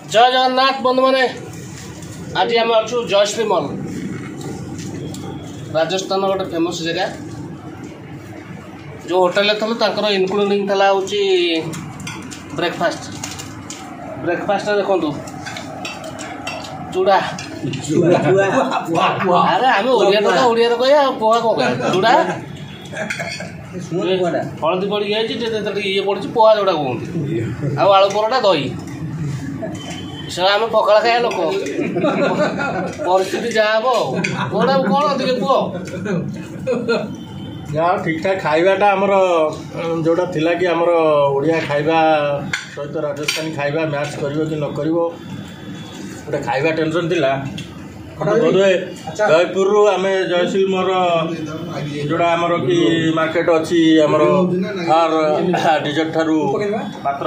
जय जगन्नाथ बंधु मैंने आज आम अच्छु जयश्री मॉल राजस्थान गोटे फेमस जगह जो होटेल थी इनक्लूडिंग था ब्रेकफास्ट देखो चूड़ा अरे आम ओडिया कह पोहा कौन चूड़ा हलदी पड़ गई ये पड़ी पोहा जोड़ा कहते आलू परोटा दही से आम पखाड़ खाया लोक परिस्थिति जहाँ हम कौन कौन अधिक कह जहाँ ठीक ठाक खाइबाटा आमर जोड़ा थिला कि आमर ओडिया खाइबा सहित राजस्थानी खाइबा मैच करिवो कि न करिवो गोटे खाइबा टेंशन थिला बोधे जयपुर रु आम जयश्री मोर जोड़ा आमर कि मार्केट अच्छी आमर हार डिजर्ट ठारू मात्र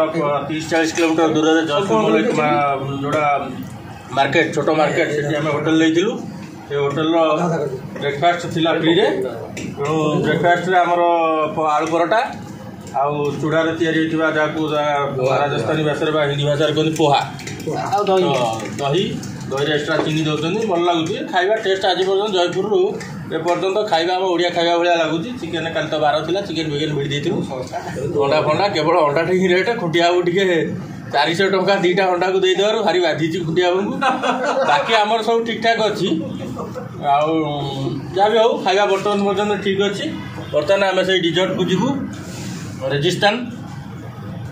30-40 किलोमीटर दूर में जयश्री मोर जोड़ा मार्केट छोट मार्केट से आम होटेल लेलु से होटेल ब्रेकफास्ट थिला फ्री रे ब्रेकफास्ट आमर आलू परोटा आउ चूड़ार या राजस्थानी भाषा हिंदी भाषा कहते पोहा दही दही एक्सट्रा चीनी दौरान भल लगुच खाଇବା टेस्ट आज पर्यटन जयपुर रु एपर्यंत खाଇବା आम ओडिया खाଇବା भाया लगुच चिकेन काल तो 12 थिला चिकेन बिकेन भिड़ी देथिलु अंडा फंडा केवल अंडा ठी रेट खुटिया टिके 400 टंका 2टा अंडा को दे देवार भारी बाधी खुटिया बाकी आमर सब ठीक ठाक अच्छी आउ जहाँ भी हो खाଇବା बर्तमान पर्यटन ठीक अच्छी बर्तमान आम से डिजर्ट को जीवु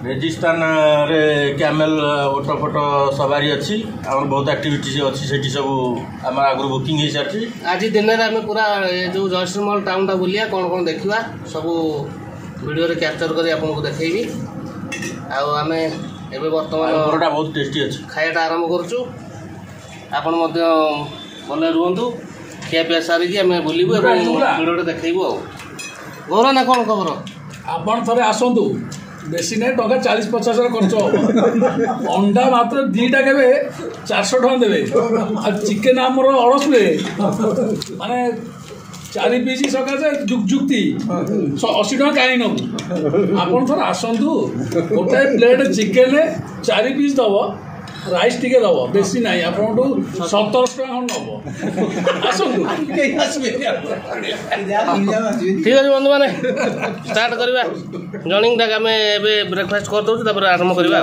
रेजिस्तान रे कैमेल ओटो फोटो सवारी अच्छी आम बहुत एक्टिविटी अच्छी से सब आम आगु बुकिंग हो सारी आज दिन में आम पूरा जो जयश्री मॉल टाउन टा बुलिया कौन कौन देखा सब वीडियो रे कैप्चर कर आपको देखी आम एवं बर्तमान परोटा बहुत टेस्टी अच्छी खायाटा आरंभ करुचु आपण भले रुहतु खियापिया सारिकी आम बुलू वीडियो देखू गौर ना कौन खबर आपण थे आसतु बेसी नहीं टका 40-50 खर्च हो अंडा मात्र 2टा के 400 टका देवे चिकेन आमर 80 माने 4 पीस सकाशे जुक्ति 80 टका कहीं नबू आपण थोड़ा आसतु गोटे प्लेट चिकेन 4 पीस दब राइस टिके दब बेसी ना आप 1700 टका नब आसतु ठीक है बंधु मैंने स्टार्ट करवा जॉइनिंग आम ब्रेकफास्ट कर दो आरंभ करवा।